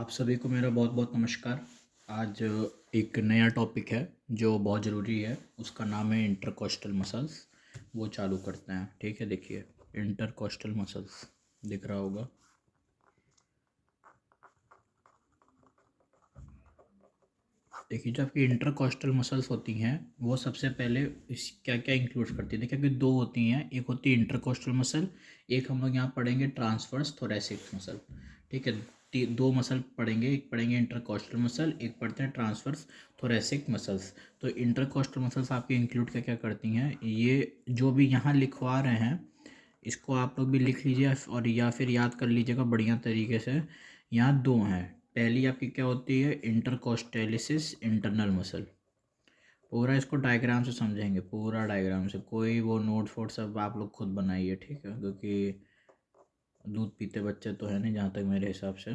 आप सभी को मेरा बहुत बहुत नमस्कार। आज एक नया टॉपिक है जो बहुत ज़रूरी है, उसका नाम है इंटरकोस्टल मसल्स। वो चालू करते हैं। ठीक है, देखिए इंटरकोस्टल मसल्स दिख रहा होगा। देखिए, जो आपकी इंटरकोस्टल मसल्स होती हैं वो सबसे पहले इस क्या क्या इंक्लूड करती है। देखिए, क्योंकि दो होती हैं, एक होती है इंटरकोस्टल मसल, एक हम लोग यहाँ पढ़ेंगे ट्रांसवर्स थोरैसिक मसल। ठीक है, दो मसल पढ़ेंगे, एक पढ़ेंगे इंटरकोस्टल मसल, एक पढ़ते हैं ट्रांसवर्स थोरैसिक मसल्स। तो इंटरकोस्टल मसल्स आपकी इंक्लूड क्या क्या करती हैं, ये जो भी यहाँ लिखवा रहे हैं इसको आप लोग भी लिख लीजिए और या फिर याद कर लीजिएगा बढ़िया तरीके से। यहाँ दो हैं। पहली आपकी क्या होती है, इंटरकोस्टेलिसिस इंटरनल मसल। पूरा इसको डायग्राम से समझेंगे, पूरा डायग्राम से, कोई वो नोट्स वोट सब आप लोग खुद बनाइए। ठीक है, क्योंकि दूध पीते बच्चे तो है नहीं जहाँ तक मेरे हिसाब से।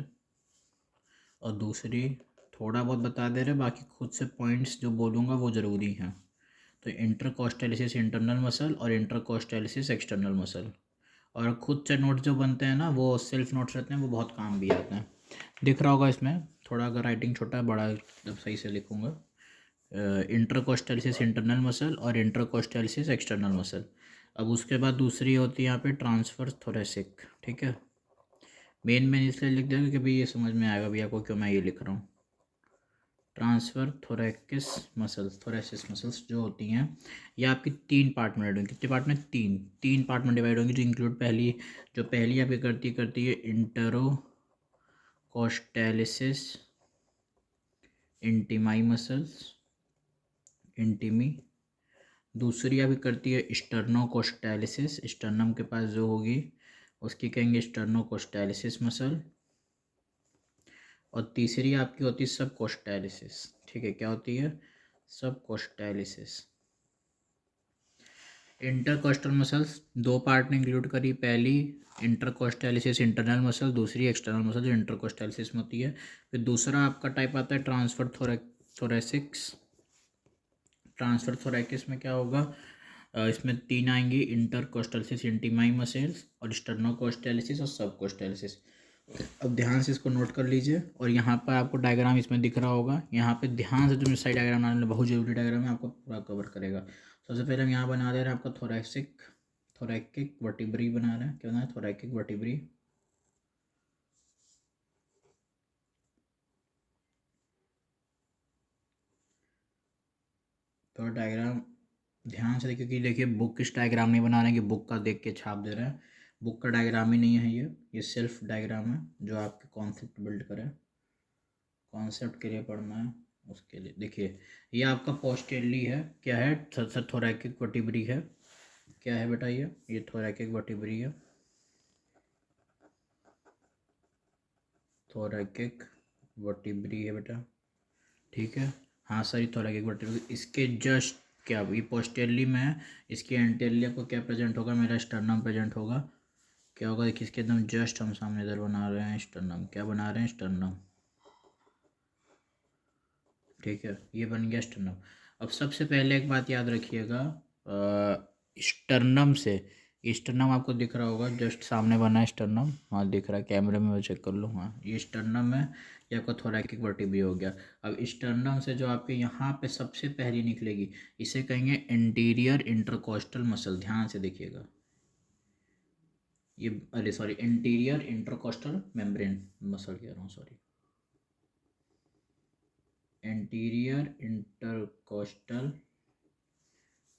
और दूसरी थोड़ा बहुत बता दे रहे, बाकी खुद से पॉइंट्स जो बोलूँगा वो ज़रूरी हैं। तो इंटरकोस्टेलिसिस इंटरनल मसल और इंटरकोस्टेलिसिस एक्सटर्नल मसल। और खुद से नोट्स जो बनते हैं ना, वो सेल्फ नोट्स रहते हैं, वो बहुत काम भी आते हैं। दिख रहा होगा इसमें, थोड़ा अगर राइटिंग छोटा है बड़ा जब सही से लिखूँगा। इंटरकोस्टेलिसिस इंटरनल मसल और इंटरकोस्टेलिसिस एक्सटर्नल मसल। अब उसके बाद दूसरी होती है यहाँ पे ट्रांसफर थोरेसिक। ठीक है, मेन इसलिए लिख देगा कि भाई ये समझ में आएगा भैया को क्यों मैं ये लिख रहा हूँ। ट्रांसफर थोरैकिस मसल्स, थोरेसिस मसल्स जो होती हैं ये आपकी तीन पार्ट में डिवाइड होंगी। कितने पार्ट में, तीन पार्ट में डिवाइड होंगी, जो इंक्लूड पहली आपकी करती है इंटरो कोस्टेलिसिस इंटीमाई मसल्स, इंटीमी। दूसरी अभी करती है स्टर्नोकोस्टैलिसिस, स्टर्नम के पास जो होगी उसकी कहेंगे स्टर्नोकोस्टैलिसिस मसल। और तीसरी आपकी होती है सबकोस्टैलिसिस। ठीक है, क्या होती है, सबकोस्टैलिसिस। इंटरकोस्टल मसल्स दो पार्ट में इंक्लूड करी, पहली इंटरकोस्टैलिसिस इंटरनल मसल, दूसरी एक्सटर्नल मसल जो इंटरकोस्टैलिसिस में होती है। फिर दूसरा आपका टाइप आता है ट्रांसफर थोरैसिक्स। ट्रांसफर थोरैकिस में क्या होगा, इसमें तीन आएंगी, इंटरकोस्टैलिसिस इंटीमाई मसल्स और स्टर्नोकोस्टैलिसिस और सबकोस्टैलिसिस। अब ध्यान से इसको नोट कर लीजिए। और यहाँ पर आपको डायग्राम इसमें दिख रहा होगा, यहाँ पे ध्यान से जो मैं साइड डायग्राम बनाने वाला, बहुत जरूरी डायग्राम है, आपको पूरा कवर करेगा। सबसे पहले हम यहाँ बना दे रहे हैं आपका थोरैकिक वर्टिब्री बना रहे हैं। क्या बना है, थोरैकिक वर्टिब्री। तो डायग्राम ध्यान से देखिए, कि देखिए बुक इस डायग्राम नहीं बना रहे हैं कि बुक का देख के छाप दे रहे हैं। बुक का डायग्राम ही नहीं है ये सेल्फ डायग्राम है जो आपके कॉन्सेप्ट बिल्ड करे, कॉन्सेप्ट के लिए पढ़ना है उसके लिए। देखिए, ये आपका पोस्टेरली है, क्या है, थोरैकिक वर्टिब्री है। क्या है बेटा, ये थोरैकिक वर्टिब्री है, थोरैकिक वर्टिब्री है बेटा। ठीक है, हाँ सॉरी, थोरैकिक वर्टिब्री। इसके जस्ट क्या, ये पोस्टेरली में है, इसके एंटेरियर को क्या प्रेजेंट होगा, मेरा स्टर्नम प्रेजेंट होगा। क्या होगा, देखिए इसके एकदम जस्ट हम सामने इधर बना रहे हैं स्टर्नम। क्या बना रहे हैं, स्टर्नम। ठीक है, ये बन गया स्टर्नम। अब सबसे पहले एक बात याद रखिएगा, स्टर्नम से, स्टर्नम आपको दिख रहा होगा, जस्ट सामने बना है स्टर्नम। हाँ दिख रहा है, कैमरे में मैं चेक कर लूँ। हाँ ये स्टर्नम है, ये आपका थोरैकिक वर्टिब्री हो गया। अब स्टर्नम से जो आपके यहाँ पे सबसे पहली निकलेगी, इसे कहेंगे इंटीरियर इंटरकोस्टल मसल। ध्यान से देखिएगा, ये अरे sorry, interior intercostal membrane muscle कह रहा हूँ, सॉरी, एंटीरियर इंटरकोस्टल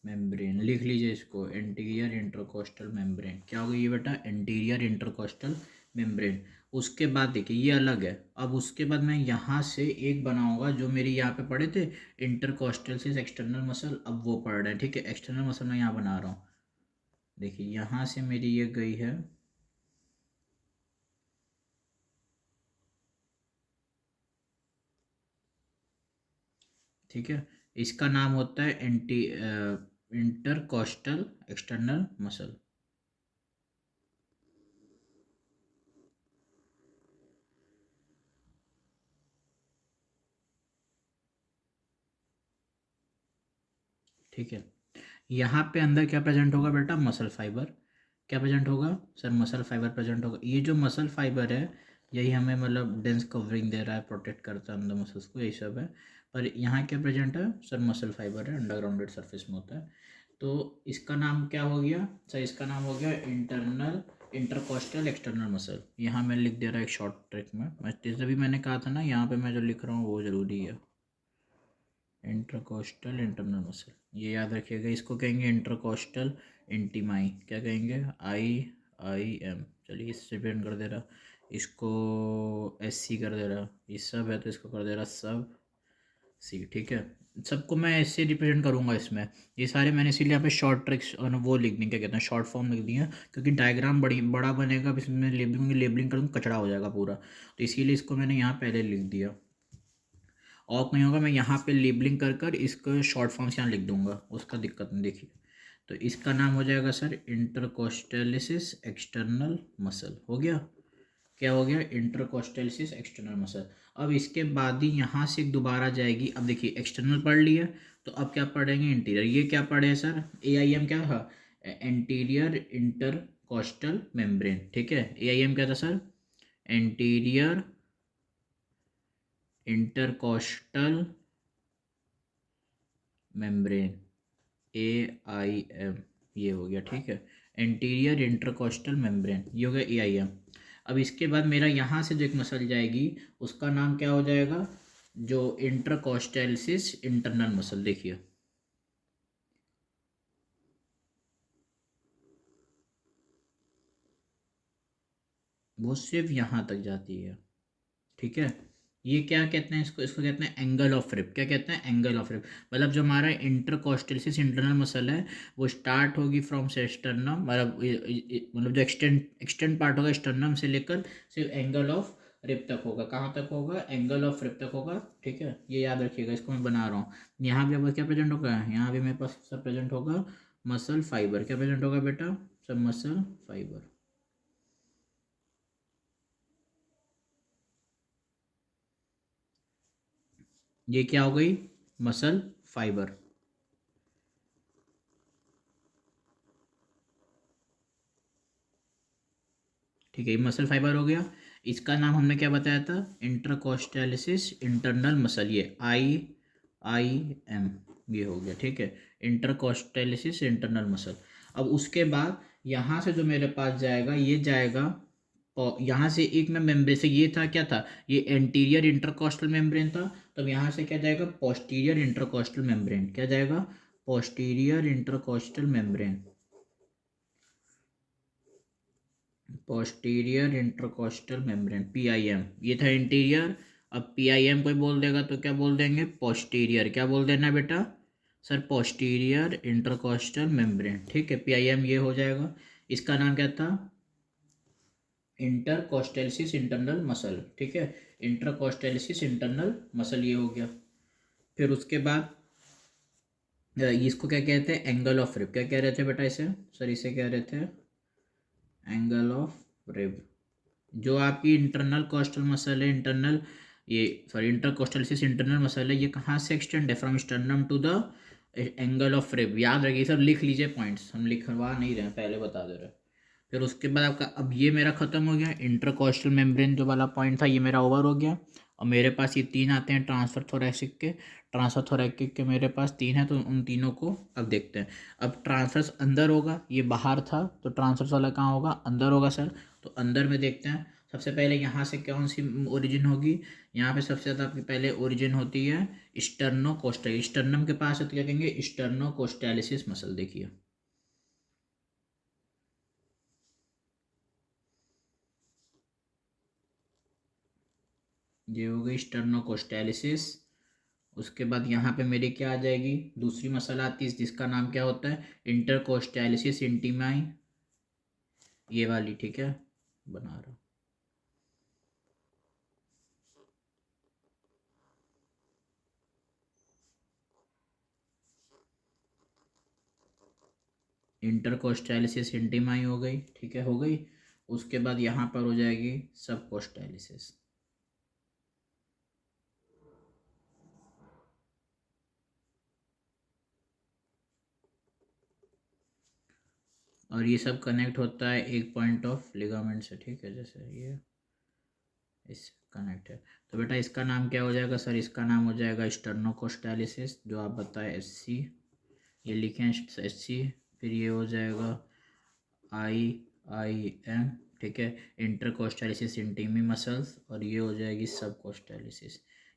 मेम्ब्रेन। लिख लीजिए इसको, एंटीरियर इंटरकोस्टल मेम्ब्रेन। क्या होगा ये बेटा, एंटीरियर इंटरकोस्टल मेम्ब्रेन। उसके बाद देखिए ये अलग है। अब उसके बाद मैं यहाँ से एक बनाऊंगा जो मेरी यहाँ पे पढ़े थे, इंटरकोस्टल से एक्सटर्नल मसल, अब वो पढ़ रहे हैं। ठीक है, एक्सटर्नल मसल मैं यहाँ बना रहा हूँ। देखिए यहाँ से मेरी ये गई है, ठीक है, इसका नाम होता है इंटरकोस्टल एक्सटर्नल मसल। ठीक है, यहाँ पे अंदर क्या प्रेजेंट होगा बेटा, मसल फाइबर। क्या प्रेजेंट होगा सर, मसल फाइबर प्रेजेंट होगा। ये जो मसल फाइबर है, यही हमें मतलब डेंस कवरिंग दे रहा है, प्रोटेक्ट करता है अंदर मसल्स को, यही सब है। पर यहाँ क्या प्रेजेंट है सर, मसल फाइबर है, अंडरग्राउंडेड सरफेस में होता है। तो इसका नाम क्या हो गया सर, इसका नाम हो गया इंटरनल इंटरकोस्टल एक्सटर्नल मसल। यहाँ मैं लिख दे रहा है एक शॉर्ट ट्रिक में, मैं जैसे भी मैंने कहा था ना, यहाँ पे मैं जो लिख रहा हूँ वो ज़रूरी है। इंटरकोस्टल इंटरनल मसल, ये याद रखिएगा। इसको कहेंगे इंटरकोस्टल इंटीमाई, क्या कहेंगे, आई आई एम। चलिए इससे रिप्रेजेंट कर दे रहा, इसको एस सी कर दे रहा, ये सब है तो इसको कर दे रहा सब सी, ठीक है। सबको मैं ऐसे रिप्रेजेंट करूँगा इसमें। ये सारे मैंने इसीलिए यहाँ पे शॉर्ट ट्रिक्स और वो लिख दी, क्या कहते हैं, शॉर्ट फॉर्म लिख दी है, क्योंकि डायग्राम बड़ा बनेगा, अब इसमें लेबलिंग करूँगा कचरा हो जाएगा पूरा, तो इसीलिए इसको मैंने यहाँ पहले लिख दिया। और नहीं होगा, मैं यहाँ पे लेबलिंग कर कर इसको शॉर्ट फॉर्म से यहाँ लिख दूंगा, उसका दिक्कत नहीं। देखिए तो इसका नाम हो जाएगा सर इंटरकोस्टेलिसिस एक्सटर्नल मसल, हो गया। क्या हो गया, इंटरकोस्टेलिसिस एक्सटर्नल मसल। अब इसके बाद ही यहाँ से दोबारा जाएगी। अब देखिए एक्सटर्नल पढ़ लिया, तो अब क्या पढ़ेंगे, इंटीरियर। ये क्या पढ़े सर, AIM क्या था, एंटीरियर इंटरकोस्टल मेम्ब्रेन, ठीक है। AIM क्या था sir, anterior intercostal membrane, AIM, ये हो गया, ठीक है। एंटीरियर इंटरकोस्टल मेम्ब्रेन, ये हो गया AIM। अब इसके बाद मेरा यहाँ से जो एक मसल जाएगी उसका नाम क्या हो जाएगा, जो इंटरकोस्टेलिसिस इंटरनल मसल। देखिए वो सिर्फ यहाँ तक जाती है, ठीक है। ये क्या कहते हैं इसको, इसको कहते हैं एंगल ऑफ रिप। क्या कहते हैं, एंगल ऑफ रिप। मतलब जो हमारा इंटरकोस्टेलिसिस इंटरनल मसल है वो स्टार्ट होगी फ्रॉम से स्टर्नम, मतलब जो एक्सटेंड पार्ट होगा स्टर्नम से लेकर सिर्फ एंगल ऑफ रिप तक होगा। कहाँ तक होगा, एंगल ऑफ रिप तक होगा, ठीक है। ये याद रखिएगा, इसको मैं बना रहा हूँ। यहाँ भी अब क्या प्रेजेंट होगा, यहाँ भी मेरे पास सब प्रेजेंट होगा, मसल फाइबर। क्या प्रेजेंट होगा बेटा, सब मसल फाइबर। ये क्या हो गई, मसल फाइबर, ठीक है। ये मसल फाइबर हो गया। इसका नाम हमने क्या बताया था, इंटरकोस्टेलिसिस इंटरनल मसल, ये IIM, ये हो गया, ठीक है। इंटरकोस्टेलिसिस इंटरनल मसल। अब उसके बाद यहाँ से जो मेरे पास जाएगा, ये जाएगा, और यहाँ से एक में मेम्ब्रेन से, ये था क्या था, ये एंटीरियर इंटरकोस्टल मेम्ब्रेन था। तब यहाँ से क्या जाएगा, पोस्टीरियर इंटरकोस्टल मेम्ब्रेन। क्या जाएगा, posterior intercostal membrane, posterior intercostal membrane, PIM। ये था इंटीरियर। अब PIM कोई बोल देगा तो क्या बोल देंगे, पोस्टीरियर। क्या बोल देना बेटा, सर पोस्टीरियर इंटरकोस्टल मेम्ब्रेन, ठीक है। PIM ये हो जाएगा। इसका नाम क्या था, इंटरकोस्टेलिसिस इंटरनल मसल, ठीक है। इंटरकोस्टेलिसिस इंटरनल मसल, ये हो गया। फिर उसके बाद इसको क्या कहते हैं, एंगल ऑफ रिप। क्या कह रहे थे बेटा इसे, सर इसे कह रहे थे एंगल ऑफ रिप। जो आपकी इंटरनल कोस्टल मसल है, इंटरनल, ये सॉरी इंटरकोस्टलिसिस इंटरनल मसल है, ये कहाँ से एक्सटेंड है, from sternum to the angle of rib. याद रखिए सब, लिख लीजिए पॉइंट्स, हम लिखवा नहीं रहे हैं, पहले बता दे रहे हैं। फिर उसके बाद आपका, अब ये मेरा खत्म हो गया, इंटरकोस्टल मेम्ब्रेन जो वाला पॉइंट था ये मेरा ओवर हो गया। और मेरे पास ये तीन आते हैं ट्रांसफर थोरैसिक के, ट्रांसफर थोरैसिक के मेरे पास तीन है, तो उन तीनों को अब देखते हैं। अब ट्रांसफर्स अंदर होगा, ये बाहर था, तो ट्रांसफर्स वाला कहाँ होगा, अंदर होगा सर। तो अंदर में देखते हैं। सबसे पहले यहाँ से कौन सी ओरिजिन होगी, यहाँ पे सबसे ज़्यादा आपकी पहले ओरिजिन होती है स्टर्नोकोस्टल, स्टर्नम के पास है, तो क्या कहेंगे, स्टर्नोकोस्टैलिसिस मसल। देखिए ये हो गई स्टर्नोकोस्टैलिसिस। उसके बाद यहाँ पे मेरी क्या आ जाएगी, दूसरी मसल आती है जिसका नाम क्या होता है, इंटरकोस्टैलिसिस इंटीमाई, ये वाली, ठीक है, बना रहा हूँ। इंटरकोस्टैलिसिस इंटीमाई हो गई, ठीक है, हो गई। उसके बाद यहाँ पर हो जाएगी सबकोस्टैलिसिस। और ये सब कनेक्ट होता है एक पॉइंट ऑफ लिगामेंट से, ठीक है, जैसे ये इस कनेक्ट है। तो बेटा इसका नाम क्या हो जाएगा सर? इसका नाम हो जाएगा स्टर्नोकोस्टालिसिस, जो आप बताए SC, ये लिखें SC। फिर ये हो जाएगा IIM, ठीक है, इंटरकोस्टालिसिस इंटीमी मसल्स, और ये हो जाएगी सब कोस्टालिसिस,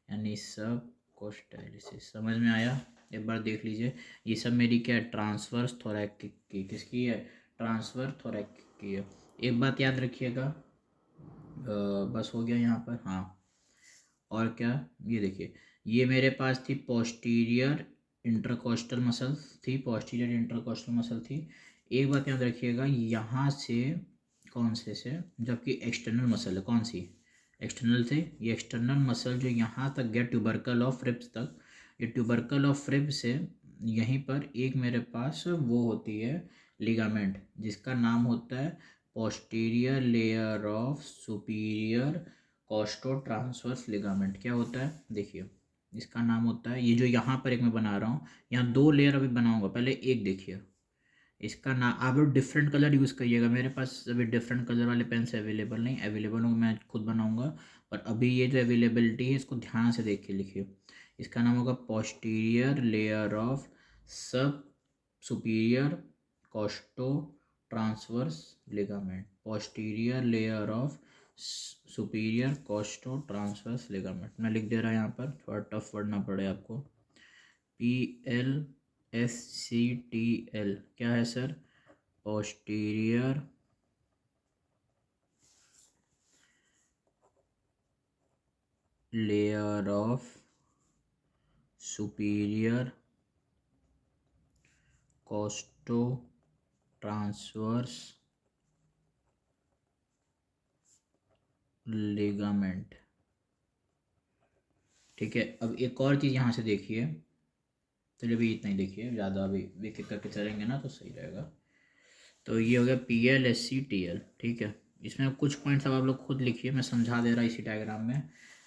यानी सब कोस्टालिसिस। समझ में आया? एक बार देख लीजिए, ये सब मेरी क्या है? ट्रांसवर्स थोरैकिक की, किसकी है? ट्रांसवर्स थोरैकिक की है। एक बात याद रखिएगा, बस हो गया यहाँ पर। हाँ, और क्या, ये देखिए, ये मेरे पास थी पोस्टीरियर इंटरकोस्टल मसल थी, पोस्टीरियर इंटरकोस्टल मसल थी। एक बात याद रखिएगा, यहाँ से कौन से जबकि एक्सटर्नल मसल है, कौन सी? एक्सटर्नल थे। ये एक्सटर्नल मसल जो यहाँ तक गया ट्यूबरकल ऑफ रिब्स तक, ये ट्यूबरकल ऑफ रिब्स से यहीं पर एक मेरे पास वो होती है लिगामेंट, जिसका नाम होता है posterior layer of superior costotransverse ligament. क्या होता है? देखिए, इसका नाम होता है, ये जो यहाँ पर एक मैं बना रहा हूँ, यहाँ 2 लेयर अभी बनाऊंगा, पहले एक देखिए, इसका नाम आप लोग डिफरेंट कलर यूज़ करिएगा। मेरे पास अभी डिफरेंट कलर वाले पेन्स अवेलेबल नहीं, अवेलेबल होंगे मैं खुद बनाऊंगा। पर अभी ये जो अवेलेबिलिटी है इसको ध्यान से देख के लिखिए। इसका नाम होगा posterior layer of sub superior costotransverse ligament, posterior layer of superior costotransverse ligament. मैं लिख दे रहा यहाँ पर, थोड़ा टफ पढ़ना पड़े आपको। PLSCTL क्या है sir? Posterior layer of superior costotransverse ligament, ठीक है। अब एक और चीज़ यहाँ से देखिए, चलिए अभी इतना ही देखिए, ज़्यादा अभी एक एक करके चलेंगे ना तो सही रहेगा। तो ये हो गया PLSCTL, ठीक है। इसमें कुछ पॉइंट्स अब आप लोग खुद लिखिए, मैं समझा दे रहा इसी डायग्राम में।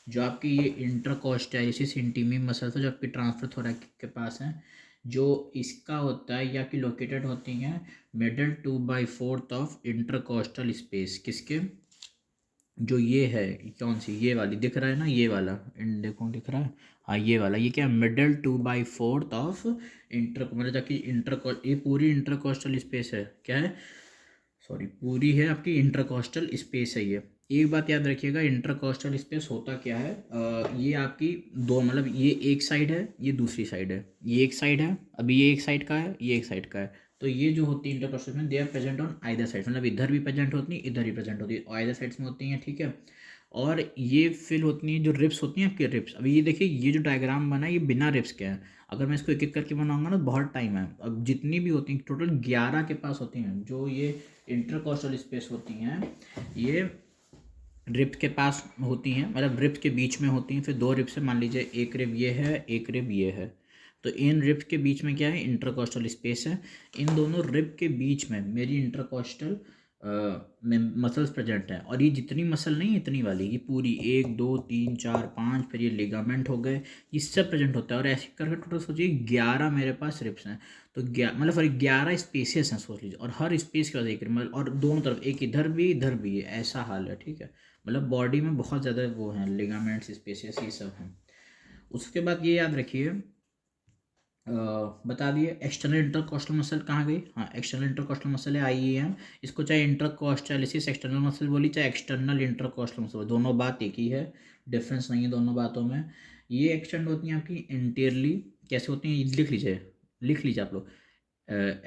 जो आपकी ये इंटरकोस्टालिसिस इंटीमी मसल्स है जो आपकी ट्रांसफर थोरैकिक के पास है, जो इसका होता है या कि लोकेटेड होती हैं मिडल 2/4 ऑफ इंटरकोस्टल स्पेस, किसके? जो ये है, कौन सी? ये वाली दिख रहा है ना, ये वाला देखो दिख रहा है, हाँ ये वाला, ये क्या? मिडल 2/4 ऑफ इंटर, मतलब ताकि इंटर, ये पूरी इंटरकोस्टल स्पेस है, क्या है? सॉरी, पूरी है आपकी इंटरकोस्टल स्पेस है ये। एक बात याद रखिएगा, इंटरकोस्टल स्पेस होता क्या है, ये आपकी दो, मतलब ये एक साइड है, ये दूसरी साइड है, ये एक साइड है, अभी ये एक साइड का है, ये एक साइड का है। तो ये जो होती है इंटरकोस्टल में, they are present on either side, मतलब इधर भी प्रेजेंट होती है, इधर भी प्रेजेंट होती है, आइदर साइड्स में होती हैं, ठीक है। और ये फिल होती हैं जो रिप्स होती हैं आपकी, रिप्स। अभी ये देखिए, ये जो डायग्राम बना है ये बिना रिप्स के है। अगर मैं इसको एक एक करके बनाऊंगा ना बहुत टाइम है। अब जितनी भी होती हैं टोटल 11 के पास होती हैं, जो ये इंटरकोस्टल स्पेस होती हैं, ये रिप के पास होती हैं, मतलब रिप के बीच में होती हैं। फिर 2 रिप्स है, मान लीजिए एक रिप ये है, एक रिप ये है। तो इन रिप के बीच में क्या है? इंटरकोस्टल स्पेस है। इन दोनों रिप के बीच में मेरी इंटरकोस्टल में मसल्स प्रेजेंट हैं। और ये जितनी मसल नहीं, इतनी वाली, ये पूरी 1 2 3 4 5, फिर ये लिगामेंट हो गए, ये सब प्रेजेंट होता है। और ऐसे करके टोटल सोचिए 11 मेरे पास रिप्स हैं। तो मतलब सॉरी 11 स्पेसेस हैं सोच लीजिए, और हर स्पेस के बाद एक मतलब, और दोनों तरफ एक इधर भी है, ऐसा हाल है, ठीक है। मतलब बॉडी में बहुत ज़्यादा वो हैं लिगामेंट्स, स्पेसेस, ये सब हैं। उसके बाद ये याद रखिए, बता दिए एक्सटर्नल इंटरकोस्टल मसल कहाँ गई? हाँ, एक्सटर्नल इंटरकोस्टल मसल है IEM। इसको चाहे इंटरकोस्टालिसिस एक्सटर्नल मसल बोली, चाहे एक्सटर्नल इंटरकोस्टल मसल, दोनों बात एक ही है, डिफरेंस नहीं है दोनों बातों में। ये एक्सटेंड होती हैं आपकी इंटीरियरली। कैसे होती हैं? लिख लीजिए आप लोग।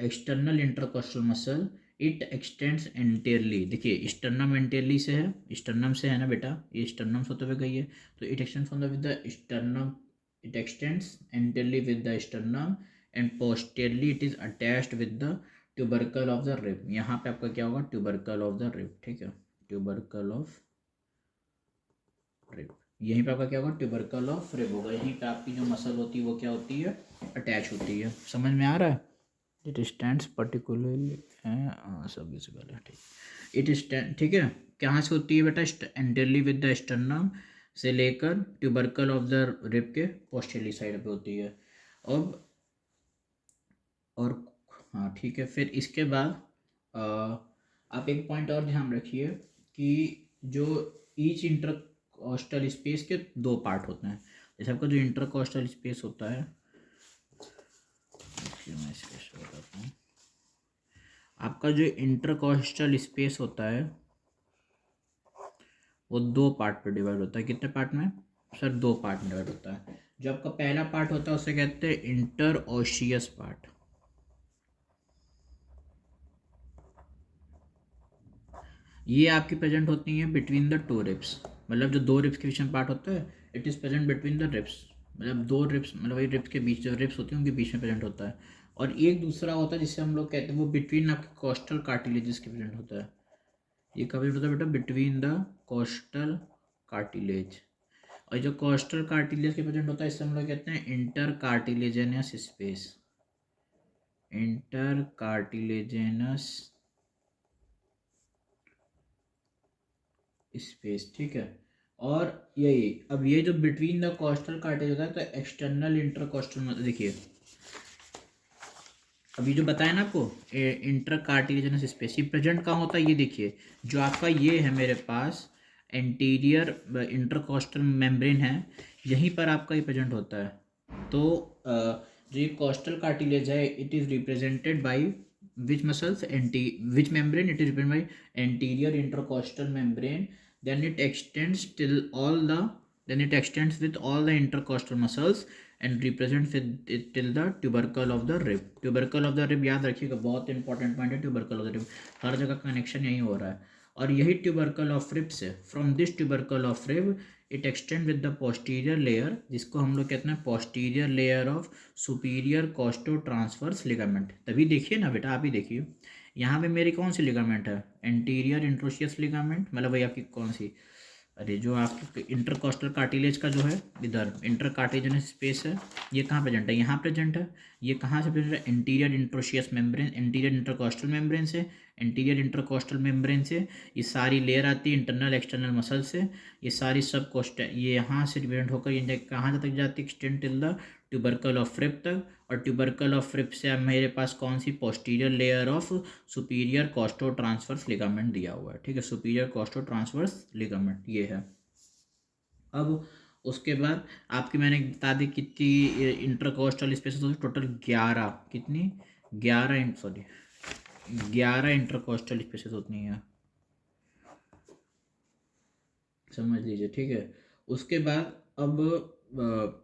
External intercostal muscle, it extends anteriorly. देखिए स्टर्नम एंटेरली से है, स्टर्नम से है ना बेटा, ये स्टर्नम से होते हुए गई है। तो it extends from the with the sternum, it extends anteriorly with the sternum and posteriorly it is attached with the tubercle of the rib। यहाँ पे आपका क्या होगा? tubercle of the rib, ठीक है, tubercle of rib। यहीं पे आपका क्या होगा? tubercle of rib होगा। यहीं पे आपकी जो मसल होती है वो क्या होती है? अटैच होती है। समझ में आ रहा है? इट स्टैंड्स पर्टिकुलरली, सब से पहले ठीक, इट स्टैंड, ठीक है। कहाँ से होती है बेटा? एंटेरली विद द स्टर्नम से लेकर ट्यूबरकल ऑफ द रिब के पोस्टेरली साइड पे होती है। अब और हाँ ठीक है, फिर इसके बाद आप एक पॉइंट और ध्यान रखिए कि जो ईच इंटर इंटरकॉस्टल स्पेस के दो पार्ट होते हैं। जैसे आपका जो इंटरकॉस्टल स्पेस होता है, मैं इसके बताता हूँ। आपका जो इंटरकॉस्टल स्पेस होता है वो दो पार्ट पे डिवाइड होता है। कितने पार्ट में सर? दो पार्ट में डिवाइड होता है। जो आपका पहला पार्ट होता है उसे कहते हैं इंटर ऑशियस पार्ट। ये आपकी प्रेजेंट होती है बिटवीन द टू रिब्स, मतलब जो दो रिब्स के बीच में पार्ट होता है, it is present between the ribs, मतलब दो रिब्स, मतलब वही रिब्स के बीच, जो रिब्स होती हैं उनके बीच में प्रेजेंट होता है। और एक दूसरा होता है जिसे हम लोग कहते हैं वो बिटवीन आपके कोस्टल कार्टिलेजेस के प्रेजेंट होता है। ये कभी होता है बेटा बिटवीन द कोस्टल कार्टिलेज। और जो कोस्टल कार्टिलेज के प्रेजेंट होता है इसे हम लोग कहते हैं इंटर कार्टिलेजेनस स्पेस। इंटर कार्टिलेजेनस स्पेस, ठीक है। और यही अब ये जो बिटवीन द कोस्टल कार्टिलेज होता है तो एक्सटर्नल इंटरकोस्टल, देखिए अभी जो बताया ना आपको इंटर कार्टिलेजनस स्पेस, ये प्रेजेंट कहाँ होता है ये देखिए। जो आपका ये है मेरे पास एंटीरियर इंटरकोस्टल मेम्ब्रेन है, यहीं पर आपका ये प्रेजेंट होता है। तो जो ये कोस्टल कार्टिलेज है it is represented by which muscles which membrane? It is represented by anterior intercostal membrane. Then it extends till all the then it extends with all the intercostal muscles and represents with it till the tubercle of the rib. Tubercle of the rib याद रखिएगा, बहुत important point है tubercle of the rib, हर जगह connection यही हो रहा है। और यही ट्यूबरकल ऑफ रिब से, from this tubercle of rib it extend with the posterior layer, जिसको हम लोग कहते हैं posterior layer of superior costo transverse ligament. तभी देखिए ना बेटा, आप ही देखिए यहाँ पे मेरी कौन सी लिगामेंट है? एंटीरियर इंट्रोशियस लिगामेंट, मतलब वही आपकी कौन सी, अरे जो आपके इंटरकोस्टल कार्टिलेज का जो है इधर इंटर कार्टिलेजनस स्पेस है, ये कहाँ प्रेजेंट है? यहाँ प्रेजेंट है। ये कहाँ से प्रेजेंट है? Interior interosseous membrane, interior intercostal membrane से, इंटीरियर इंटरकोस्टल मेम्ब्रेन से ये सारी लेयर आती है इंटरनल एक्सटर्नल मसल से। ये सारी सब कोस्ट ये यहाँ से प्रेजेंट होकर ये कहाँ तक जाती है? Extend till the tubercle of rib तक। और ट्यूबरकल ऑफ रिब से अब मेरे पास कौन सी? Posterior layer of superior costo transverse ligament दिया हुआ है, ठीक है। सुपीरियर कोस्टो ट्रांसवर्स लिगामेंट ये है। अब उसके बाद आपकी मैंने बता दी कितनी इंटरकोस्टल स्पेसेस होती है? टोटल 11। कितनी? 11 सॉरी 11 इंटरकोस्टल स्पेसेस होती हैं, समझ लीजिए, ठीक है। उसके बाद अब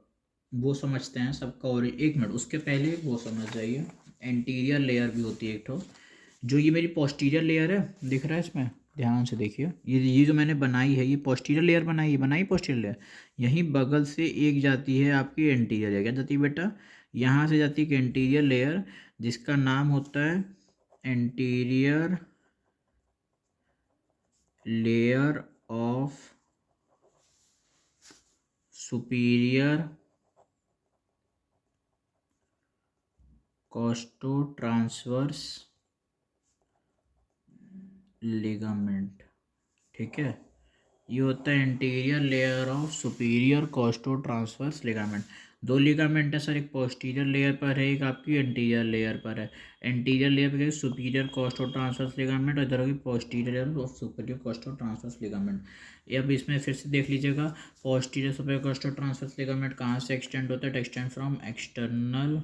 वो समझते हैं सबका, और एक मिनट उसके पहले वो समझ जाइए एंटीरियर लेयर भी होती है एक तो। जो ये मेरी पोस्टीरियर लेयर है, दिख रहा है इसमें? ध्यान से देखिए, ये जो मैंने बनाई है ये पोस्टीरियर लेयर बनाई पोस्टीरियर लेयर। यहीं बगल से एक जाती है आपकी एंटीरियर लेयर, क्या जाती है बेटा? यहाँ से जाती है एंटीरियर लेयर जिसका नाम होता है anterior layer of superior costo transverse ligament, ठीक है। ये होता है interior layer of superior costo transverse ligament. दो लिगामेंट है सर, एक पोस्टीरियर लेयर पर है, एक आपकी इंटीरियर लेयर पर है। इंटीरियर लेयर पर सुपीरियर कोस्टो ट्रांसवर्स लिगामेंट और इधर होगी posterior layer of superior costo transverse ligament. ये अब इसमें फिर से देख लीजिएगा, posterior superior costo transverse ligament कहाँ से एक्सटेंड होता है? Extend from external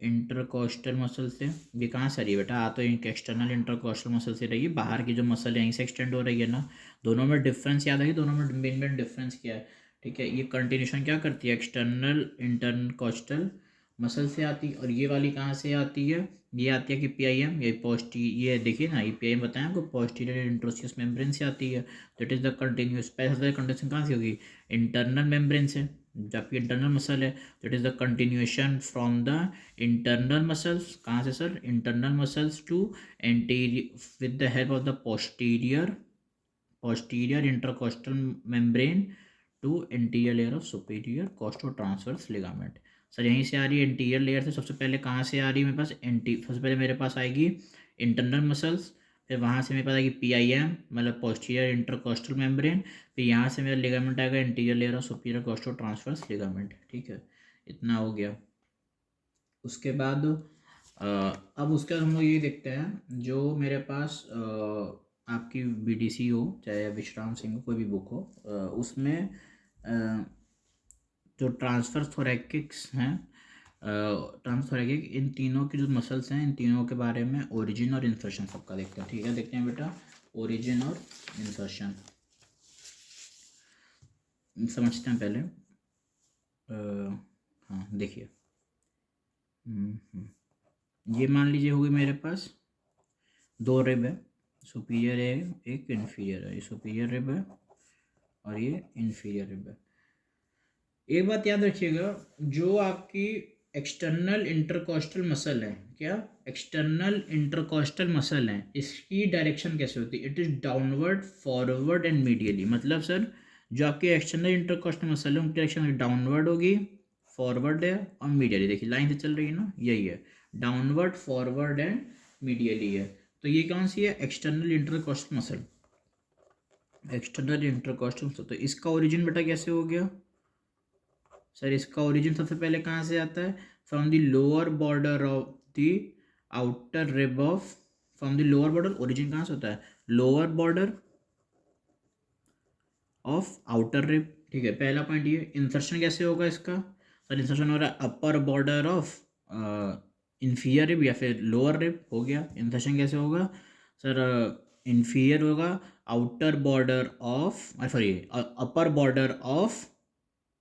intercostal muscle से। ये कहाँ से रही है बेटा? तो एक्सटर्नल इंटरकोस्टल मसल से रही है, बाहर की जो मसल है यहीं से एक्सटेंड हो रही है ना। दोनों में डिफरेंस याद है, दोनों में मेन डिफरेंस क्या है? ठीक है, ये कंटिन्यूशन क्या करती है? एक्सटर्नल इंटरकोस्टल मसल से आती है। और ये वाली कहाँ से आती है? ये आती है कि PIM, ये देखिए ना, ये PIM बताएं आपको पोस्टीरियर इंट्रोशियस मेम्ब्रेन से आती है। दैट इज द कंटिन्यूस, पहले कंडीशन कहाँ से होगी? इंटरनल मेम्ब्रेन से, जबकि इंटरनल मसल है that is the continuation from the internal muscles. कहाँ से sir? Internal muscles to anterior with the help of the posterior intercostal membrane to interior layer of superior costo transverse ligament. Sir यहीं से आ रही है interior layer से। सबसे पहले कहाँ से आ रही है मेरे पास? सबसे पहले मेरे पास आएगी इंटरनल मसल्स, फिर वहाँ से मेरे पास आएगी PIM मतलब पोस्टीरियर इंटरकोस्टल मेम्ब्रेन, फिर यहाँ से मेरा लिगामेंट आएगा interior layer of superior costo transverse ligament, ठीक है। इतना हो गया। उसके बाद अब उसके बाद हम लोग ये देखते हैं जो मेरे पास आपकी बीडीसी हो चाहे विश्राम सिंह हो, कोई भी बुक हो, उसमें जो ट्रांसफर थोरैकिक्स हैं, ट्रांसथोरैकिक, इन तीनों की जो मसल्स हैं, इन तीनों के बारे में ओरिजिन और इंसर्शन सबका देखते हैं। ठीक है, देखते हैं बेटा ओरिजिन और इंसर्शन समझते हैं पहले। हाँ देखिए, ये मान लीजिए होगी मेरे पास दो रिब है, सुपीरियर है एक इन्फीरियर है, ये सुपीरियर रिब है और ये इन्फीरियर रिब है। एक बात याद रखिएगा, जो आपकी एक्सटर्नल इंटरकोस्टल मसल है, क्या एक्सटर्नल इंटरकोस्टल मसल है, इसकी डायरेक्शन कैसे होती है? It is downward, forward and medially. मतलब सर जो आपकी एक्सटर्नल इंटरकोस्टल मसल है उनकी डायरेक्शन डाउनवर्ड होगी, फॉरवर्ड है और मीडियली। देखिए लाइन से चल रही है ना, यही है, डाउनवर्ड, फॉरवर्ड एंड मीडियली है। तो ये कौन सी है? External intercostal muscle, external intercostal muscle. तो इसका ओरिजिन बेटा कैसे हो गया सर? इसका ओरिजिन सबसे पहले कहाँ से आता है? From the lower border of the outer rib of, from the lower border, origin कहाँ से होता है? Lower border of outer rib. ठीक है, पहला पॉइंट ये। इंसर्शन कैसे होगा इसका? सर इंसर्शन हो रहा है upper border of inferior rib या फिर लोअर रिब, हो गया। इंसर्शन कैसे होगा सर? इन्फीरियर होगा, outer border of, sorry upper border of,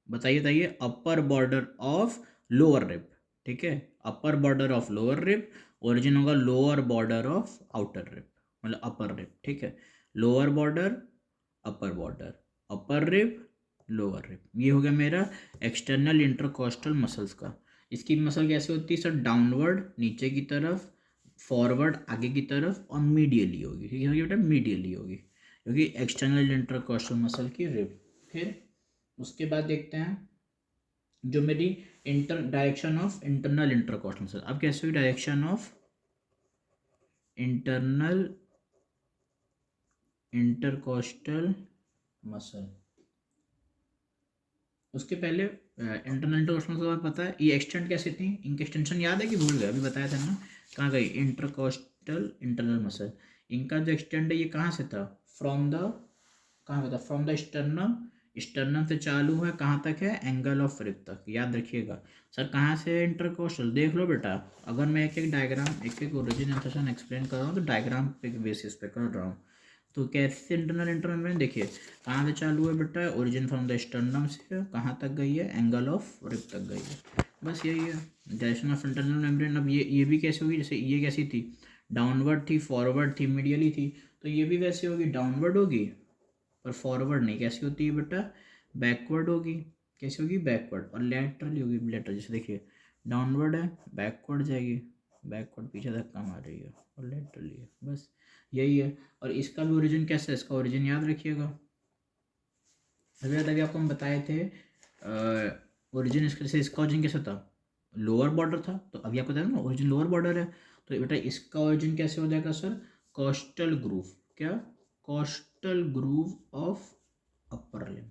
बताइए बताइए, upper border of lower rib. ठीक है, upper border of lower rib, origin होगा lower border of outer rib, मतलब अपर रिब। ठीक है, lower border, upper border, upper rib, lower rib, ये हो गया मेरा एक्सटर्नल इंटरकोस्टल मसल्स का। इसकी मसल कैसे होती है सर? डाउनवर्ड नीचे की तरफ, फॉरवर्ड आगे की तरफ और मीडियली होगी। ठीक है बेटा, मीडियली होगी क्योंकि एक्सटर्नल इंटरकोस्टल मसल की रिब। फिर उसके बाद देखते हैं जो मेरी direction of internal intercostal muscle. अब कैसे हुई direction of internal intercostal muscle? उसके पहले इंटरनल इंटरकोस्टल मसल पता है ये एक्सटेंड कैसे थी? इनकी एक्सटेंशन याद है कि भूल गए? अभी बताया था ना, कहाँ गई? Intercostal internal muscle. इनका जो एक्सटेंड है ये कहाँ से था? फ्रॉम द, कहाँ पे था? फ्रॉम द स्टर्नम, स्टर्नम से चालू है कहाँ तक है? एंगल ऑफ रिब तक। याद रखिएगा सर, कहाँ से इंटरकोस्टल? देख लो बेटा, अगर मैं एक एक डायग्राम, एक एक ओरिजिन इंसर्शन एक्सप्लेन कर रहा हूँ तो डायग्राम पे बेसिस पे कर रहा हूँ। तो कैसे इंटरनल इंटरनल में देखिए कहाँ से चालू है बेटा? ओरिजिन फ्रॉम द स्टर्नम से कहाँ तक गई है? एंगल ऑफ रिब तक गई है। बस यही है डायरेक्शन ऑफ इंटरनल मेम्ब्रेन। अब ये भी कैसे होगी? जैसे ये कैसी थी? डाउनवर्ड थी, फॉरवर्ड थी, मीडियली थी, तो ये भी वैसे होगी, डाउनवर्ड होगी पर फॉरवर्ड नहीं। कैसी होती है बेटा? बैकवर्ड होगी। कैसी होगी? बैकवर्ड। और लेटरली होगी, लेटरल। जैसे देखिए डाउनवर्ड है, बैकवर्ड जाएगी, बैकवर्ड पीछे धक्का मार रही है, और लेटरली है, बस यही है। और इसका भी ओरिजिन कैसे है? इसका ओरिजिन याद रखिएगा, अभी आपको हम बताए थे ओरिजिन इसके से। इसका ओरिजिन कैसा था? लोअर बॉर्डर था, तो अभी आपको बताया ना ओरिजिन लोअर बॉर्डर है। तो बेटा इसका ओरिजिन कैसे हो जाएगा सर? Costal groove. क्या? Costal groove of upper limb,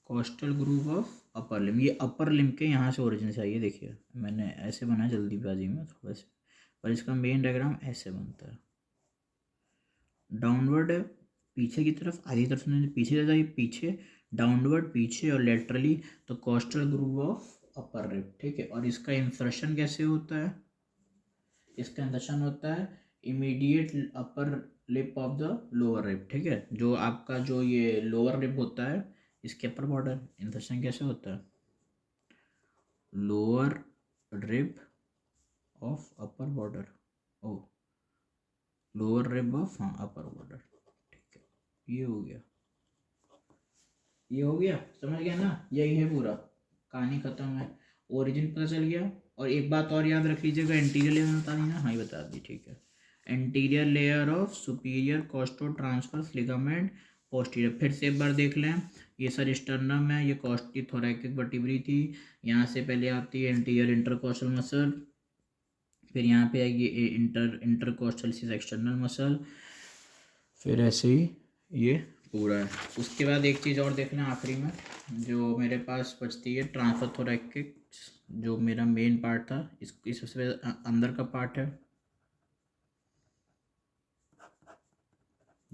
costal groove of upper limb. ये अपर लिम के यहाँ से ओरिजिन से आई है। देखिए मैंने ऐसे बनाया जल्दीबाजी में थोड़ा सा, पर इसका मेन डायग्राम ऐसे बनता है। डाउनवर्ड है पीछे की तरफ, आधी तरफ से पीछे जा जाइए, पीछे डाउनवर्ड, पीछे और लेटरली, तो coastal groove of upper rib. ठीक है, और इसका इंसर्शन कैसे होता है? इसका इंसर्शन होता है immediate upper lip of the lower rib. ठीक है, जो आपका जो ये लोअर रिब होता है इसके अपर बॉर्डर, इंसर्शन कैसे होता है? Lower rib of upper border, oh lower rib of, हाँ अपर बॉर्डर। ठीक है, ये हो गया, ये हो गया, समझ गया ना? यही है पूरा, कहानी खत्म है, ओरिजिन पता चल गया। और एक बात और याद रख लीजिएगा, एंटीरियर लेयर बता दी ना? हाँ ये बता दी, ठीक है। Anterior layer of superior costo transverse ligament posterior. फिर से एक बार देख लें, ये सर स्टर्नम है, ये कोस्टी थोरैकिक वर्टिब्री थी, यहाँ से पहले आती है एंटीरियर इंटरकोस्टल मसल, फिर यहाँ पे आएगी इंटरकोस्टल एक्सटर्नल मसल, फिर ऐसे ही ये पूरा है। उसके बाद एक चीज़ और देखना आखिरी में जो मेरे पास बचती है, ट्रांसफर थोरैकिक, जो मेरा मेन पार्ट था, इस सबसे अंदर का पार्ट है।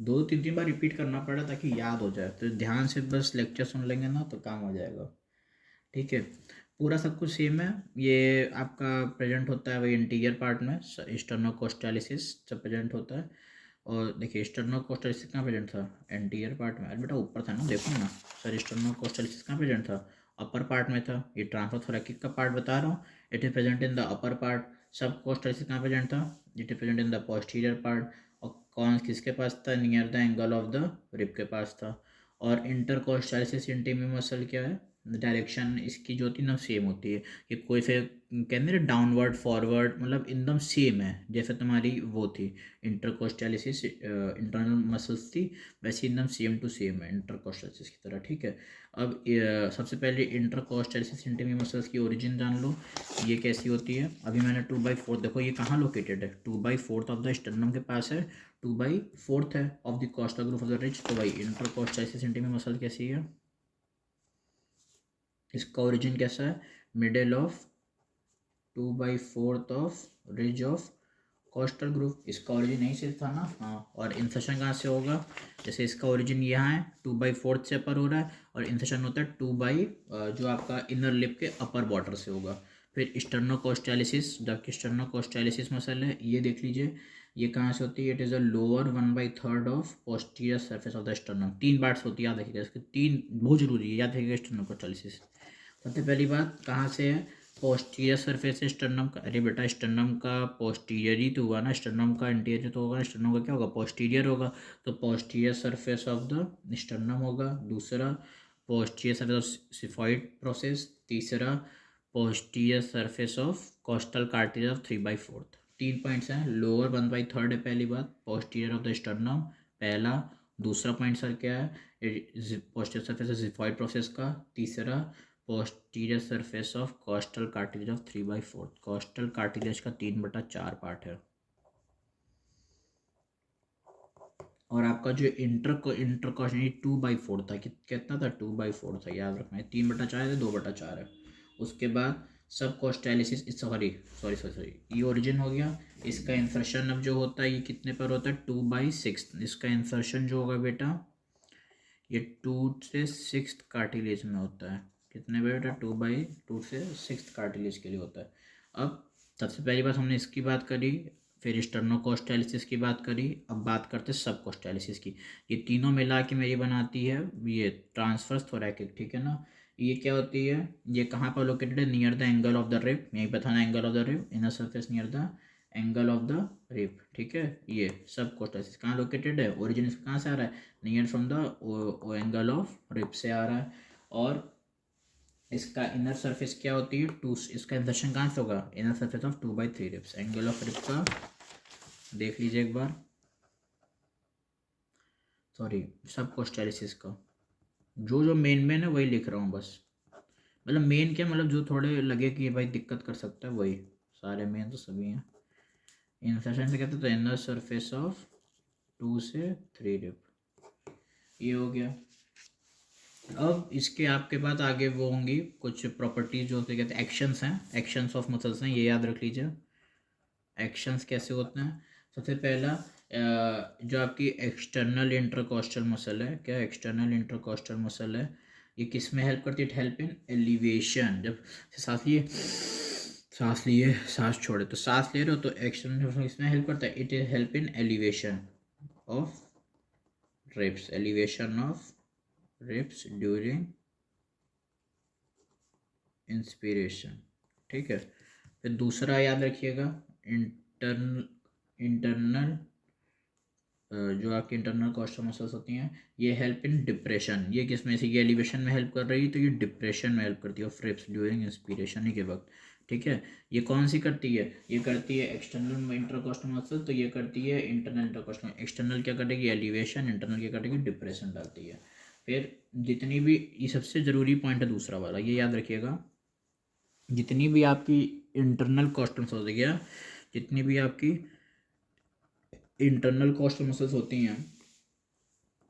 दो तीन तीन बार रिपीट करना पड़ा ताकि याद हो जाए, तो ध्यान से बस लेक्चर सुन लेंगे ना तो काम हो जाएगा। ठीक है, पूरा सब कुछ सेम है। ये आपका प्रेजेंट होता है वही इंटीरियर पार्ट में, स्टर्नोकोस्टालिसिस सब प्रेजेंट होता है। और देखिए स्टर्नोकोस्टालिसिस कहाँ प्रेजेंट था, एंटीरियर पार्ट में। अरे बेटा ऊपर था ना, देखो ना सर, स्टर्नोकोस्टालिसिस कहाँ प्रेजेंट था, अपर पार्ट में था। ये ट्रांसफर थोरैकिक का पार्ट बता रहा हूँ, it is present in the upper part. सब कोस्टालिसिस कहाँ प्रेजेंट था, it is present in the posterior part. और कौन किसके पास था, near the angle of the rib के पास था। और इंटरकोस्टालिसिस इंटीरियर मसल क्या है, डायरेक्शन इसकी जो होती है ना सेम होती है, कि कोई से कहते हैं डाउनवर्ड फॉरवर्ड, मतलब एकदम सेम है जैसे तुम्हारी वो थी इंटरकोस्टालिसिस, इंटरनल मसल्स थी, वैसे एकदम सेम टू सेम है इंटरकोस्टालिसिस की तरह। ठीक है, अब सबसे पहले इंटरकोस्टालिसिस इंटीरियर मसल्स की ओरिजिन जान लो, ये कैसी होती है। अभी मैंने 2/4 देखो ये कहाँ लोकेटेड है, 2/4 ऑफ द स्टर्नम के पास है, 2/4 है of the coastal groove of the ridge. तो भाई इंटरकोस्टालिसिस इंटीरियर मसल कैसी है, इसका ओरिजिन कैसा है, middle of 2/4 of ridge of coastal group, इसका ओरिजिन यहीं से था ना। हाँ, और इंसर्शन कहाँ से होगा, जैसे इसका ओरिजिन यहाँ है 2/4 से अपर हो रहा है, और इंसर्शन होता है 2 जो आपका इनर लिप के अपर बॉर्डर से होगा। फिर स्टर्नोकोस्टालिसिस, जबकि स्टर्नोकोस्टालिसिस मसल है, ये देख लीजिए ये कहाँ से होती है, it is a lower 1/3 of posterior surface of the sternum. 3 parts होती है, याद रखिएगा इसके 3, बहुत जरूरी है, याद रखिएगा स्टर्नोकोस्टालिसिस। सबसे पहली बात कहाँ से है, पोस्टीरियर सरफेस है स्टर्नम का। अरे बेटा स्टर्नम का पोस्टीरियर ही तो हुआ ना, स्टर्नम का इंटीरियर तो होगा, स्टर्नम का क्या होगा, पोस्टीरियर होगा। तो posterior surface of the sternum होगा। दूसरा पोस्टीरियर सरफेस ऑफ सिफॉइड प्रोसेस। तीसरा posterior surface of costal cartilage of 3/4। 3 points हैं, लोअर 1/3 है पहली बात, पोस्टीरियर ऑफ द स्टर्नम पहला। दूसरा पॉइंट सर क्या है, पोस्टीरियर सरफेस ऑफ सिफॉइड प्रोसेस का। तीसरा posterior surface of costal cartilage of 3/4। Costal cartilage का 3/4 पार्ट है। और आपका जो इंटरकॉशनरी 2/4 था, कितना था, 2/4 था, याद रखना है। 3/4 है, 2/4 है। उसके बाद सब कोस्टैलिसिस, सॉरी सॉरी सॉरी सॉरी, ये ओरिजिन हो गया। इसका इंसर्शन अब जो होता है ये कितने पर होता है, 2/6। इसका इंसर्शन जो होगा बेटा ये 2 से 6 कार्टिलेज में होता है। कितने पे बेटा, 2/2 से 6 कार्टिलेज के लिए होता है। अब सबसे पहली बात हमने इसकी बात करी, फिर स्टर्नोकोस्टालिसिस की बात करी, अब बात करते हैं सबकोस्टालिसिस की। ये तीनों मिला के मेरी बनाती है ये ट्रांसवर्स थोरैकिक। ठीक है ना, ये क्या होती है, ये कहाँ पर लोकेटेड है, near the angle of the rib. यहीं पर था ना angle of the rib, inner surface near the angle of the rib. ठीक है, ये सब कोस्टालिसिस कहाँ लोकेटेड है, ओरिजिन इसका कहाँ से आ रहा है, near from the angle of rib से आ रहा है। और इसका इनर सरफेस क्या होती है, टू, इसका इंसर्शन कहाँ से होगा, inner surface of 2/3 ribs. Angle of rib का देख लीजिए एक बार, सॉरी सब कोस्टालिसिस का जो जो मेन है वही लिख रहा हूँ बस। मतलब मेन क्या, मतलब जो थोड़े लगे कि भाई दिक्कत कर सकता है वही, सारे मेन तो सभी हैं। इंसर्शन से कहते हैं तो इनर सरफेस ऑफ 2 से 3 रिब, ये हो गया। अब इसके आपके बाद आगे वो होंगी कुछ प्रॉपर्टीज जो होते कहते हैं एक्शंस हैं, एक्शंस ऑफ मसल्स हैं, ये याद रख लीजिए। एक्शंस कैसे होते हैं, सबसे पहला जो आपकी एक्सटर्नल इंटरकोस्टल मसल है, क्या एक्सटर्नल इंटरकोस्टल मसल है, ये किस में हेल्प करती है, हेल्प इन एलिवेशन। जब सांस लिए सांस छोड़े, तो सांस ले रहे हो तो एक्सटर्नल इसमें हेल्प करता है, it is help in elevation of ribs, elevation of ribs during inspiration. ठीक है, फिर दूसरा याद रखिएगा, इंटरनल इंटरनल जो आपकी इंटरनल कोस्टल मसल्स होती हैं, ये हेल्प इन डिप्रेशन। ये किस में से, ये एलिवेशन में हेल्प कर रही है, तो ये डिप्रेशन में हेल्प करती है ऑफ रिब्स ड्यूरिंग इंस्पिरेशन ही के वक्त। ठीक है, ये कौन सी करती है, ये करती है एक्सटर्नल इंटरकोस्टल मसल, तो ये करती है इंटरनल इंटरकोस्टल। एक्सटर्नल क्या करेगी, एलिवेशन, इंटरनल क्या करेगी, डिप्रेशन डालती है। फिर जितनी भी, ये सबसे ज़रूरी पॉइंट है दूसरा वाला, ये याद रखिएगा, जितनी भी आपकी इंटरनल कोस्टल मसल्स हो गया, जितनी भी आपकी इंटरनल कोस्टल मसल्स होती हैं,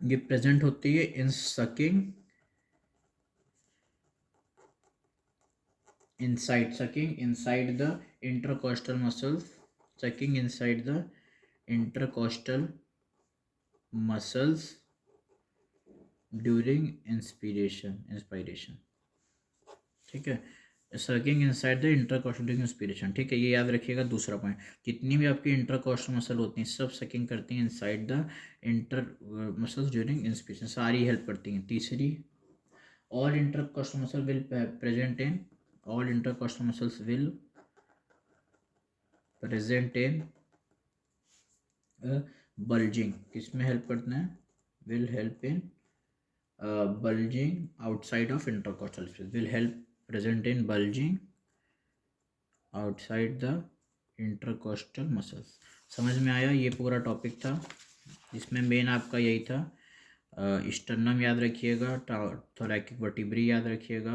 ये प्रेजेंट होती है in sucking inside the intercostal muscles, sucking inside the intercostal muscles during inspiration. ठीक है, sucking inside the intercostal during inspiration. ठीक है, ये याद रखिएगा। दूसरा पॉइंट, जितनी भी आपकी इंटरकॉस्टल मसल होती हैं सब सकिंग करती हैं inside the inter muscles during inspiration, सारी हेल्प करती हैं। तीसरी, all intercostal muscle will present in all intercostal muscles will present in bulging, किसमें हेल्प करते हैं, will help in bulging outside of intercostal space, will help present in bulging outside the intercostal muscles। समझ में आया? ये पूरा topic था, जिसमें मेन आपका यही था। स्टर्नम याद रखिएगा, थोरैकिक वर्टिब्री याद रखिएगा,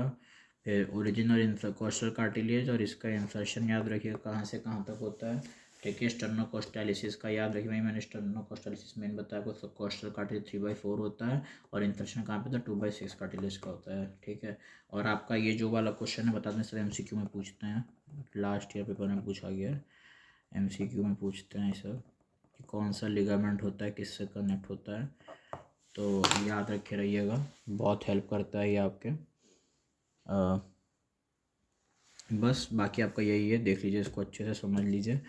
फिर ओरिजिन और इंटरकॉस्टल कार्टिलेज और इसका इंसर्शन याद रखिएगा कहाँ से कहाँ तक होता है। ठीक है, स्टर्नोकोस्टालिसिस का याद रखिए, मैंने स्टर्नोकोस्टालिसिस मेन बताया आपको, कोस्टल कार्टिलेज 3/4 होता है और इंसर्शन कहाँ पे था, 2/6 कार्टिलेज का होता है। ठीक है, और आपका ये जो वाला क्वेश्चन है बता दें, सब MCQ में पूछते हैं, लास्ट ईयर पेपर में पूछा गया है, MCQ में पूछते हैं सब कि कौन सा लिगामेंट होता है, किससे कनेक्ट होता है, तो याद रखे रहिएगा, बहुत हेल्प करता है ये आपके। बस बाकी आपका यही है, देख लीजिए इसको अच्छे से समझ लीजिए,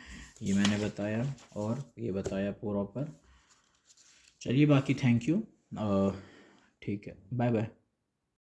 ये मैंने बताया और ये बताया प्रॉपर। चलिए बाकी थैंक यू, ठीक है, बाय बाय।